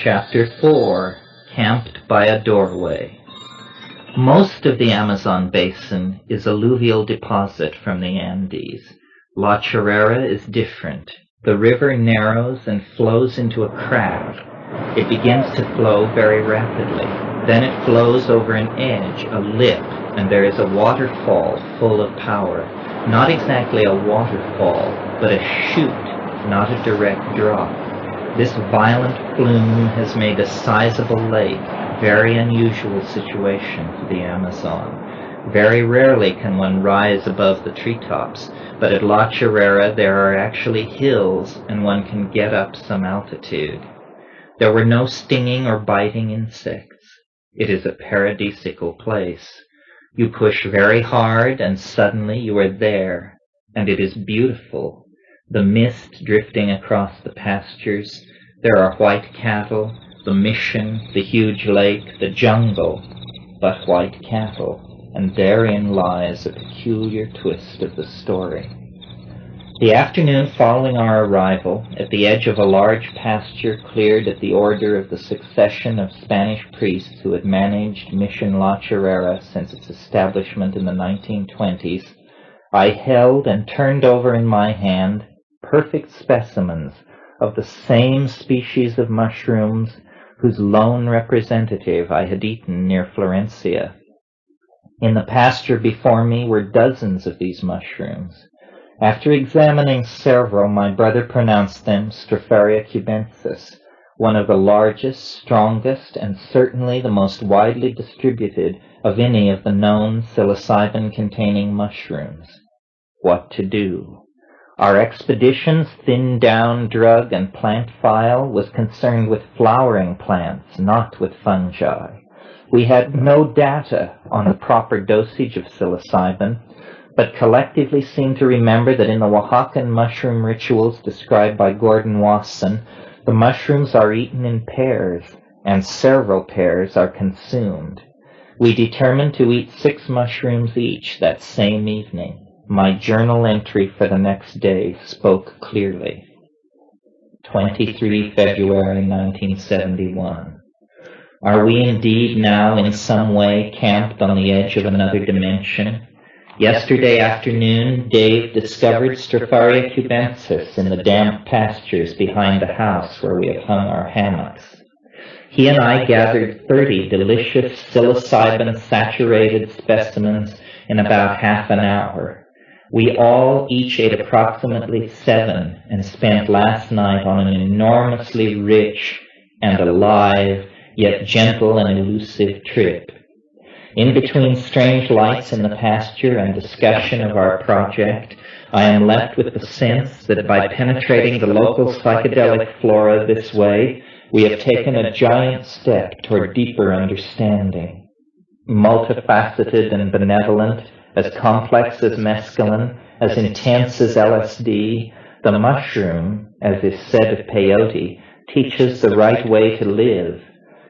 Chapter 4, Camped by a Doorway. Most of the Amazon basin is alluvial deposit from the Andes. La Chorrera is different. The river narrows and flows into a crack. It begins to flow very rapidly. Then it flows over an edge, a lip, and there is a waterfall full of power. Not exactly a waterfall, but a chute, not a direct drop. This violent flume has made a sizable lake, very unusual situation for the Amazon. Very rarely can one rise above the treetops, but at La Chorrera there are actually hills and one can get up some altitude. There were no stinging or biting insects. It is a paradisical place. You push very hard and suddenly you are there, and it is beautiful. The mist drifting across the pastures, there are white cattle, the mission, the huge lake, the jungle, but white cattle, and therein lies a peculiar twist of the story. The afternoon following our arrival, at the edge of a large pasture cleared at the order of the succession of Spanish priests who had managed Mission La Chorrera since its establishment in the 1920s, I held and turned over in my hand perfect specimens of the same species of mushrooms whose lone representative I had eaten near Florencia. In the pasture before me were dozens of these mushrooms. After examining several, my brother pronounced them Stropharia cubensis, one of the largest, strongest, and certainly the most widely distributed of any of the known psilocybin-containing mushrooms. What to do? Our expedition's thinned-down drug and plant file was concerned with flowering plants, not with fungi. We had no data on the proper dosage of psilocybin, but collectively seemed to remember that in the Oaxacan mushroom rituals described by Gordon Wasson, the mushrooms are eaten in pairs, and several pairs are consumed. We determined to eat 6 mushrooms each that same evening. My journal entry for the next day spoke clearly. 23 February 1971. Are we indeed now in some way camped on the edge of another dimension? Yesterday afternoon, Dave discovered Stropharia cubensis in the damp pastures behind the house where we have hung our hammocks. He and I gathered 30 delicious psilocybin-saturated specimens in about half an hour. We all each ate approximately 7 and spent last night on an enormously rich and alive, yet gentle and elusive trip. In between strange lights in the pasture and discussion of our project, I am left with the sense that by penetrating the local psychedelic flora this way, we have taken a giant step toward deeper understanding. Multifaceted and benevolent, as complex as mescaline, as intense as LSD, the mushroom, as is said of peyote, teaches the right way to live.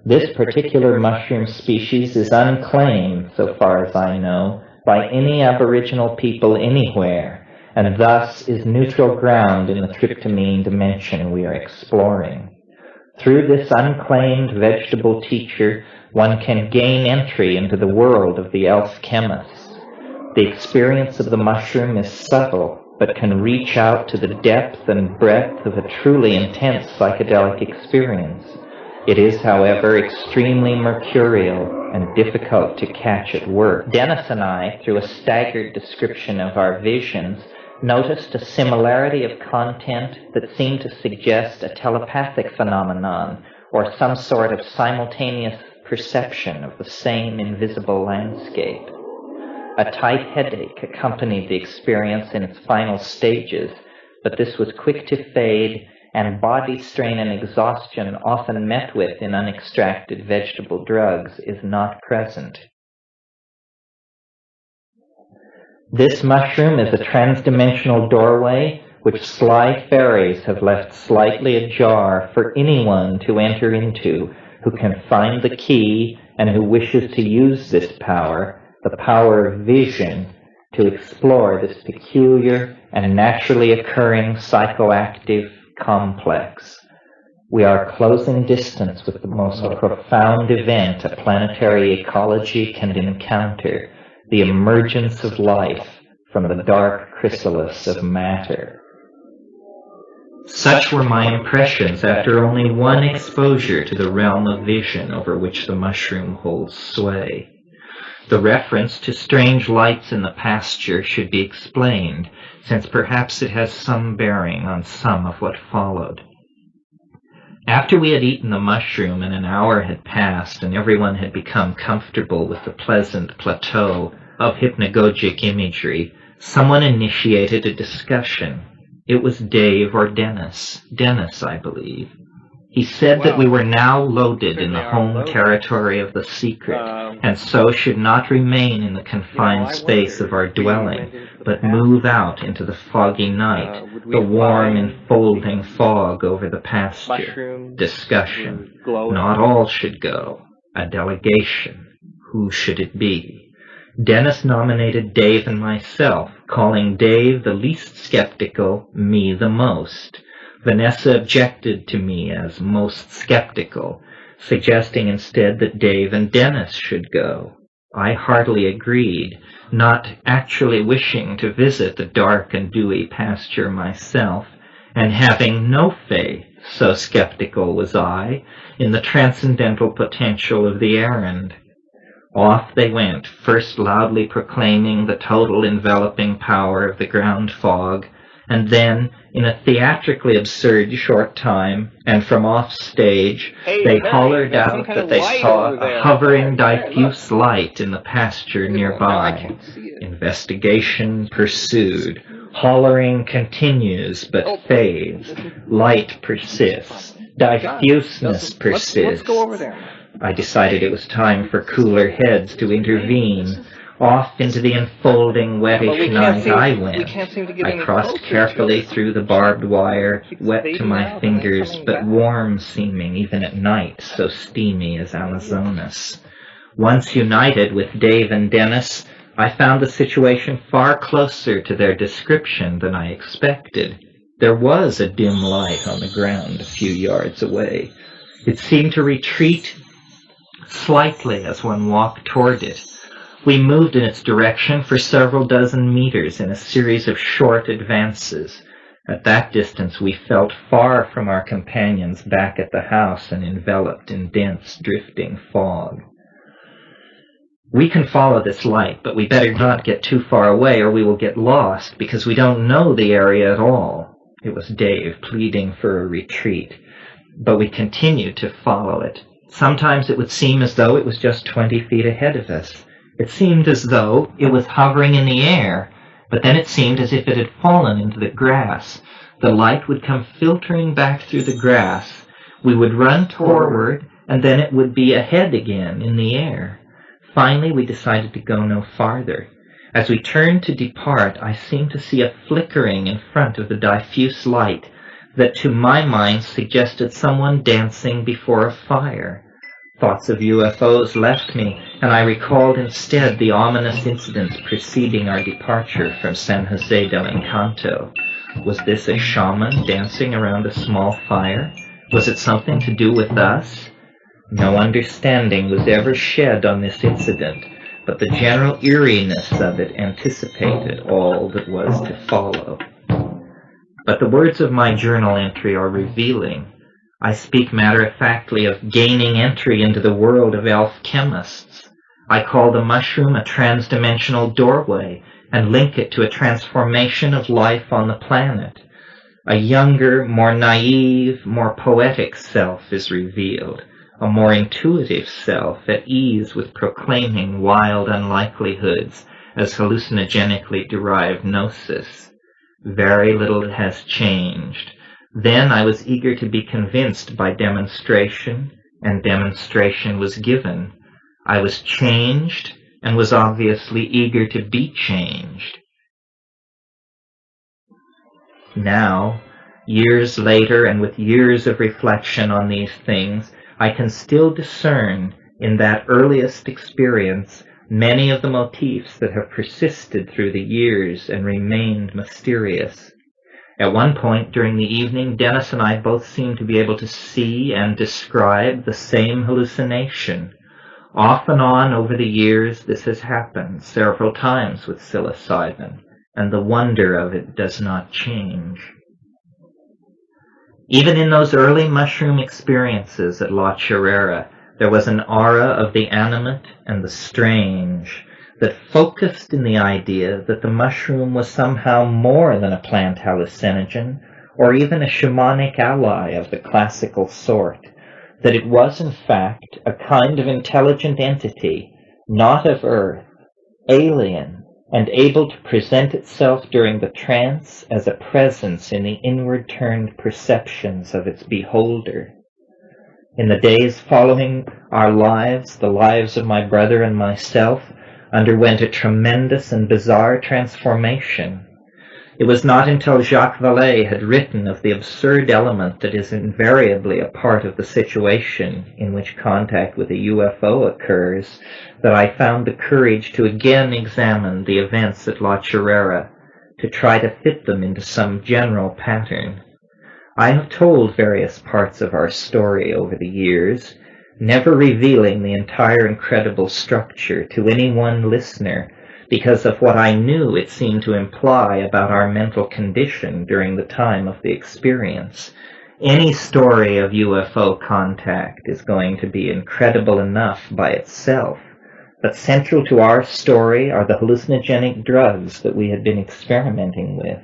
This particular mushroom species is unclaimed, so far as I know, by any Aboriginal people anywhere, and thus is neutral ground in the tryptamine dimension we are exploring. Through this unclaimed vegetable teacher, one can gain entry into the world of the elf chemists. The experience of the mushroom is subtle, but can reach out to the depth and breadth of a truly intense psychedelic experience. It is, however, extremely mercurial and difficult to catch at work. Dennis and I, through a staggered description of our visions, noticed a similarity of content that seemed to suggest a telepathic phenomenon or some sort of simultaneous perception of the same invisible landscape. A tight headache accompanied the experience in its final stages, but this was quick to fade, and body strain and exhaustion often met with in unextracted vegetable drugs is not present. This mushroom is a transdimensional doorway which sly fairies have left slightly ajar for anyone to enter into who can find the key and who wishes to use this power, the power of vision, to explore this peculiar and naturally occurring psychoactive complex. We are closing distance with the most profound event a planetary ecology can encounter, the emergence of life from the dark chrysalis of matter. Such were my impressions after only one exposure to the realm of vision over which the mushroom holds sway. The reference to strange lights in the pasture should be explained, since perhaps it has some bearing on some of what followed. After we had eaten the mushroom and an hour had passed and everyone had become comfortable with the pleasant plateau of hypnagogic imagery, someone initiated a discussion. It was Dave or Dennis. Dennis, I believe. He said that we were now loaded in the home territory of the secret, and so should not remain in the confined space of our dwelling, but move out into the foggy night, the warm enfolding fog over the pasture. Discussion. Not all should go. A delegation. Who should it be? Dennis nominated Dave and myself, calling Dave the least skeptical, me the most. Vanessa objected to me as most skeptical, suggesting instead that Dave and Dennis should go. I heartily agreed, not actually wishing to visit the dark and dewy pasture myself, and having no faith, so skeptical was I, in the transcendental potential of the errand. Off they went, first loudly proclaiming the total enveloping power of the ground fog, and then, in a theatrically absurd short time, and from off stage, they hollered out that they saw a hovering diffuse light in the pasture nearby. Investigation pursued. Hollering continues but fades. Light persists. Diffuseness persists. Let's go over there. I decided it was time for cooler heads to intervene. Off into the enfolding wettish night I went. I crossed carefully through the barbed wire, wet to my fingers, but warm seeming even at night, so steamy as Amazonas. Once united with Dave and Dennis, I found the situation far closer to their description than I expected. There was a dim light on the ground a few yards away. It seemed to retreat slightly as one walked toward it. We moved in its direction for several dozen meters in a series of short advances. At that distance we felt far from our companions back at the house and enveloped in dense, drifting fog. We can follow this light, but we better not get too far away or we will get lost because we don't know the area at all. It was Dave pleading for a retreat, but we continued to follow it. Sometimes it would seem as though it was just 20 feet ahead of us. It seemed as though it was hovering in the air, but then it seemed as if it had fallen into the grass. The light would come filtering back through the grass. We would run forward, and then it would be ahead again in the air. Finally, we decided to go no farther. As we turned to depart, I seemed to see a flickering in front of the diffuse light that to my mind suggested someone dancing before a fire. Thoughts of UFOs left me, and I recalled instead the ominous incidents preceding our departure from San Jose del Encanto. Was this a shaman dancing around a small fire? Was it something to do with us? No understanding was ever shed on this incident, but the general eeriness of it anticipated all that was to follow. But the words of my journal entry are revealing. I speak matter-of-factly of gaining entry into the world of elf chemists. I call the mushroom a trans-dimensional doorway and link it to a transformation of life on the planet. A younger, more naive, more poetic self is revealed, a more intuitive self at ease with proclaiming wild unlikelihoods as hallucinogenically derived gnosis. Very little has changed. Then I was eager to be convinced by demonstration, and demonstration was given. I was changed, and was obviously eager to be changed. Now, years later, and with years of reflection on these things, I can still discern, in that earliest experience, many of the motifs that have persisted through the years and remained mysterious. At one point during the evening, Dennis and I both seemed to be able to see and describe the same hallucination. Off and on over the years, this has happened several times with psilocybin, and the wonder of it does not change. Even in those early mushroom experiences at La Chorrera, there was an aura of the animate and the strange that focused in the idea that the mushroom was somehow more than a plant hallucinogen, or even a shamanic ally of the classical sort, that it was in fact a kind of intelligent entity, not of Earth, alien, and able to present itself during the trance as a presence in the inward-turned perceptions of its beholder. In the days following our lives, the lives of my brother and myself underwent a tremendous and bizarre transformation. It was not until Jacques Vallée had written of the absurd element that is invariably a part of the situation in which contact with a UFO occurs that I found the courage to again examine the events at La Chorrera, to try to fit them into some general pattern. I have told various parts of our story over the years, never revealing the entire incredible structure to any one listener because of what I knew it seemed to imply about our mental condition during the time of the experience. Any story of UFO contact is going to be incredible enough by itself, but central to our story are the hallucinogenic drugs that we had been experimenting with.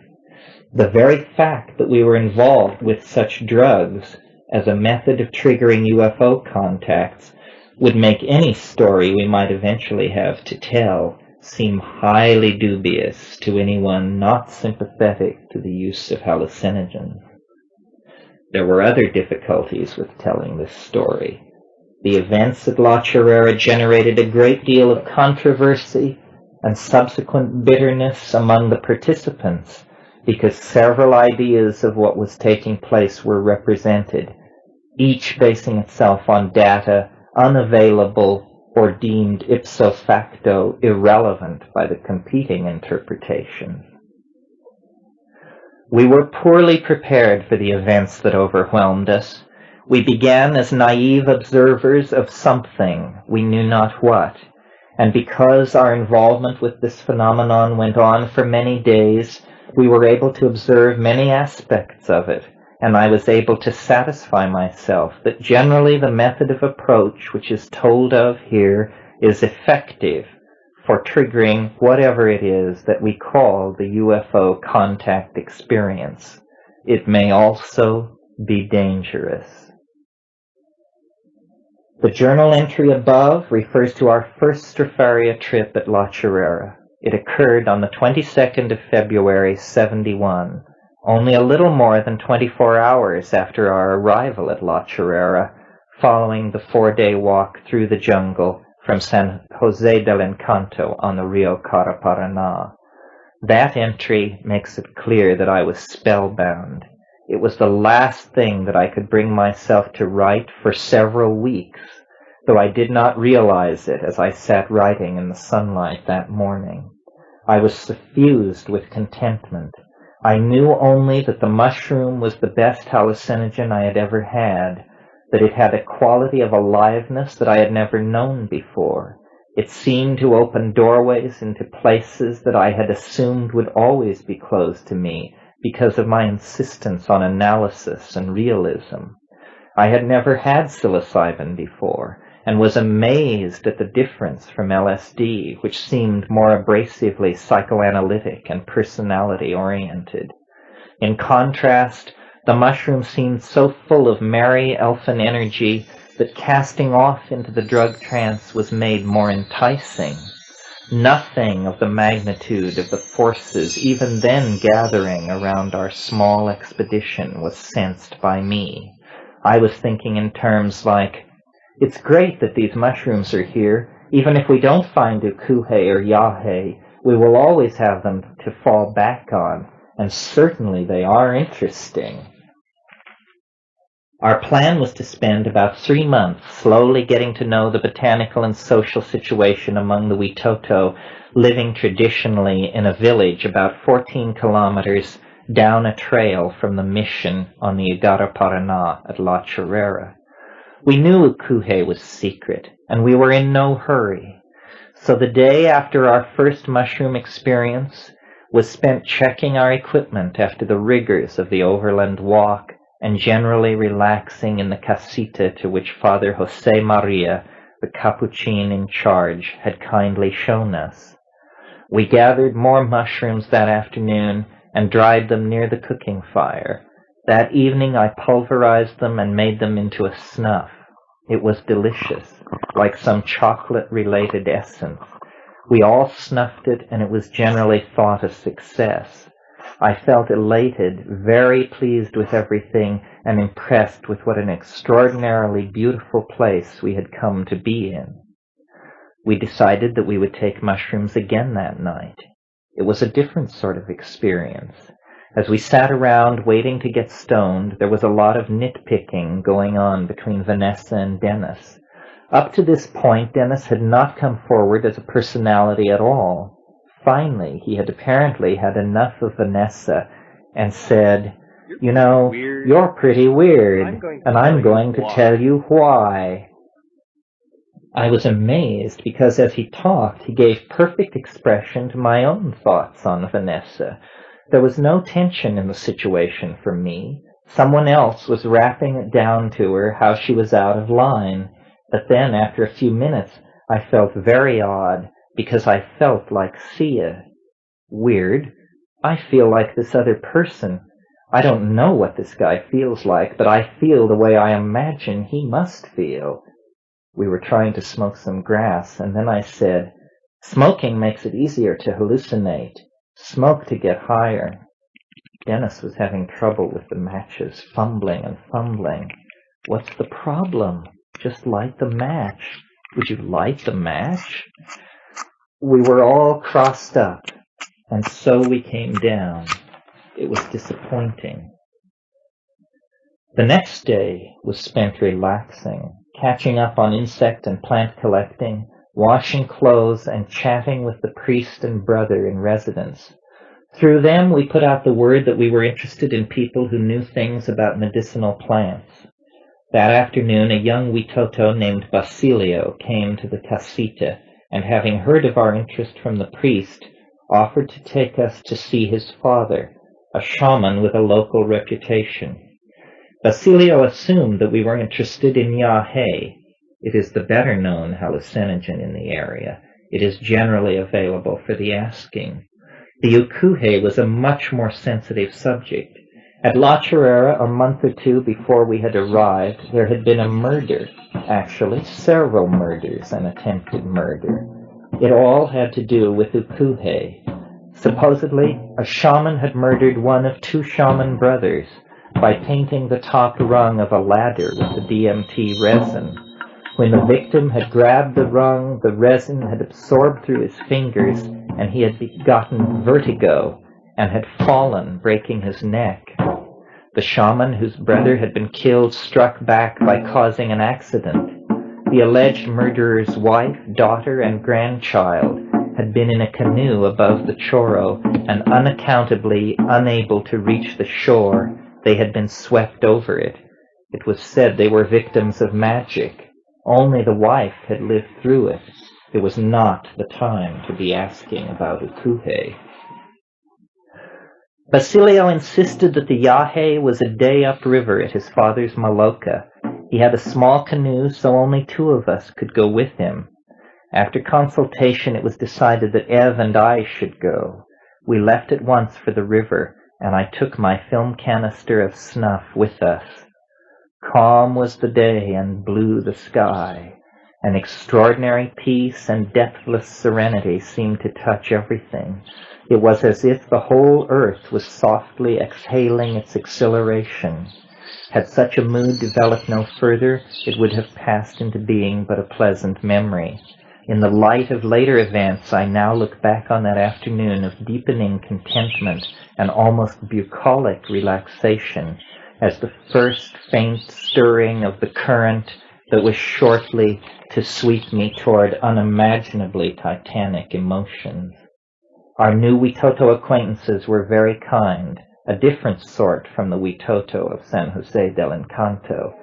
The very fact that we were involved with such drugs as a method of triggering UFO contacts would make any story we might eventually have to tell seem highly dubious to anyone not sympathetic to the use of hallucinogens. There were other difficulties with telling this story. The events at La Chorrera generated a great deal of controversy and subsequent bitterness among the participants, because several ideas of what was taking place were represented, each basing itself on data unavailable or deemed ipso facto irrelevant by the competing interpretations. We were poorly prepared for the events that overwhelmed us. We began as naive observers of something, we knew not what, and because our involvement with this phenomenon went on for many days, we were able to observe many aspects of it, and I was able to satisfy myself that generally the method of approach which is told of here is effective for triggering whatever it is that we call the UFO contact experience. It may also be dangerous. The journal entry above refers to our first Stropharia trip at La Chorrera. It occurred on the 22nd of February, 71, only a little more than 24 hours after our arrival at La Chorrera, following the 4-day walk through the jungle from San Jose del Encanto on the Rio Caraparaná. That entry makes it clear that I was spellbound. It was the last thing that I could bring myself to write for several weeks, though I did not realize it as I sat writing in the sunlight that morning. I was suffused with contentment. I knew only that the mushroom was the best hallucinogen I had ever had, that it had a quality of aliveness that I had never known before. It seemed to open doorways into places that I had assumed would always be closed to me because of my insistence on analysis and realism. I had never had psilocybin before, and was amazed at the difference from LSD, which seemed more abrasively psychoanalytic and personality-oriented. In contrast, the mushroom seemed so full of merry elfin energy that casting off into the drug trance was made more enticing. Nothing of the magnitude of the forces even then gathering around our small expedition was sensed by me. I was thinking in terms like, it's great that these mushrooms are here. Even if we don't find Ukuhe or Yahe, we will always have them to fall back on, and certainly they are interesting. Our plan was to spend about 3 months slowly getting to know the botanical and social situation among the Witoto, living traditionally in a village about 14 kilometers down a trail from the mission on the Igara-Paraná at La Chorrera. We knew Ukuhe was secret, and we were in no hurry. So the day after our first mushroom experience was spent checking our equipment after the rigors of the overland walk and generally relaxing in the casita to which Father José Maria, the Capuchin in charge, had kindly shown us. We gathered more mushrooms that afternoon and dried them near the cooking fire. That evening I pulverized them and made them into a snuff. It was delicious, like some chocolate-related essence. We all snuffed it, and it was generally thought a success. I felt elated, very pleased with everything, and impressed with what an extraordinarily beautiful place we had come to be in. We decided that we would take mushrooms again that night. It was a different sort of experience. As we sat around waiting to get stoned, there was a lot of nitpicking going on between Vanessa and Dennis. Up to this point, Dennis had not come forward as a personality at all. Finally, he had apparently had enough of Vanessa and said, "You know, you're pretty weird, and I'm going to tell you why." I was amazed because as he talked, he gave perfect expression to my own thoughts on Vanessa. There was no tension in the situation for me. Someone else was rapping it down to her how she was out of line. But then, after a few minutes, I felt very odd because I felt like Sia. Weird. I feel like this other person. I don't know what this guy feels like, but I feel the way I imagine he must feel. We were trying to smoke some grass, and then I said, "Smoking makes it easier to hallucinate. Smoke to get higher." Dennis was having trouble with the matches, fumbling and fumbling. "What's the problem? Just light the match." "Would you light the match?" We were all crossed up, and so we came down. It was disappointing. The next day was spent relaxing, catching up on insect and plant collecting, washing clothes, and chatting with the priest and brother in residence. Through them, we put out the word that we were interested in people who knew things about medicinal plants. That afternoon, a young Witoto named Basilio came to the casita, and having heard of our interest from the priest, offered to take us to see his father, a shaman with a local reputation. Basilio assumed that we were interested in yahe. It is the better-known hallucinogen in the area. It is generally available for the asking. The ukuhe was a much more sensitive subject. At La Chorrera, a month or two before we had arrived, there had been a murder, actually several murders and attempted murder. It all had to do with ukuhe. Supposedly, a shaman had murdered one of two shaman brothers by painting the top rung of a ladder with the DMT resin. When the victim had grabbed the rung, the resin had absorbed through his fingers, and he had gotten vertigo and had fallen, breaking his neck. The shaman, whose brother had been killed, struck back by causing an accident. The alleged murderer's wife, daughter, and grandchild had been in a canoe above the Chorro, and unaccountably unable to reach the shore, they had been swept over it. It was said they were victims of magic. Only the wife had lived through it. It was not the time to be asking about ukuhe. Basilio insisted that the yahe was a day upriver at his father's maloca. He had a small canoe, so only two of us could go with him. After consultation, it was decided that Ev and I should go. We left at once for the river, and I took my film canister of snuff with us. Calm was the day and blue the sky. An extraordinary peace and depthless serenity seemed to touch everything. It was as if the whole earth was softly exhaling its exhilaration. Had such a mood developed no further, it would have passed into being but a pleasant memory. In the light of later events, I now look back on that afternoon of deepening contentment and almost bucolic relaxation as the first faint stirring of the current that was shortly to sweep me toward unimaginably titanic emotions. Our new Witoto acquaintances were very kind. a different sort from the Huitoto of San Jose del Encanto.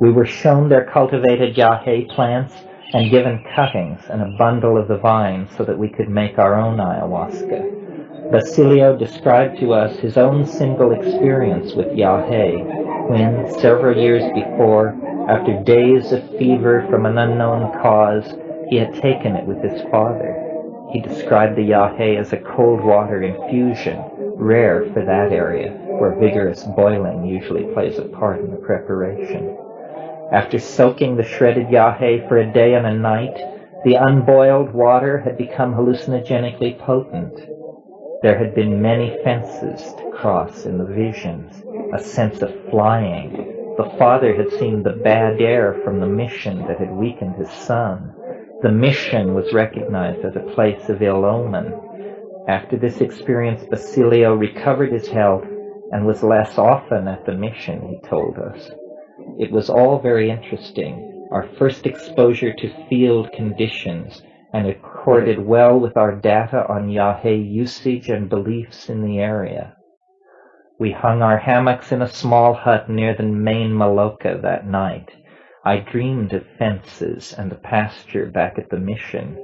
We were shown their cultivated yahe plants and given cuttings and a bundle of the vine so that we could make our own ayahuasca. Basilio described to us his own single experience with yahe when, several years before, after days of fever from an unknown cause, he had taken it with his father. He described the yahe as a cold water infusion, rare for that area, where vigorous boiling usually plays a part in the preparation. After soaking the shredded yahe for a day and a night, the unboiled water had become hallucinogenically potent. There had been many fences to cross in the visions, a sense of flying. The father had seen the bad air from the mission that had weakened his son. The mission was recognized as a place of ill omen. After this experience, Basilio recovered his health and was less often at the mission, he told us. It was all very interesting, our first exposure to field conditions, and it accorded well with our data on yahe usage and beliefs in the area. We hung our hammocks in a small hut near the main Maloca that night. I dreamed of fences and the pasture back at the mission.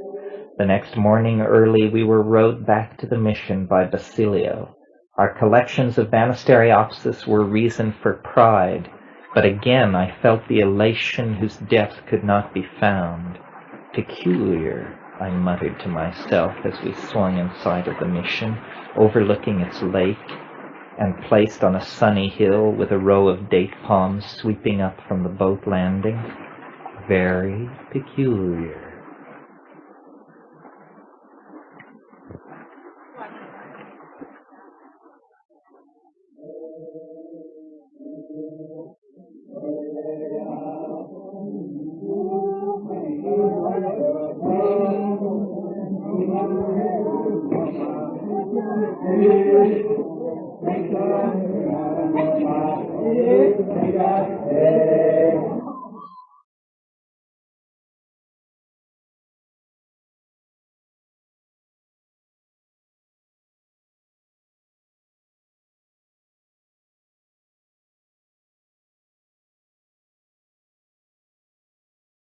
The next morning early we were rowed back to the mission by Basilio. Our collections of Banisteriopsis were reason for pride, but again I felt the elation whose depth could not be found. Peculiar, I muttered to myself as we swung inside of the mission, overlooking its lake, and placed on a sunny hill with a row of date palms sweeping up from the boat landing. Very peculiar.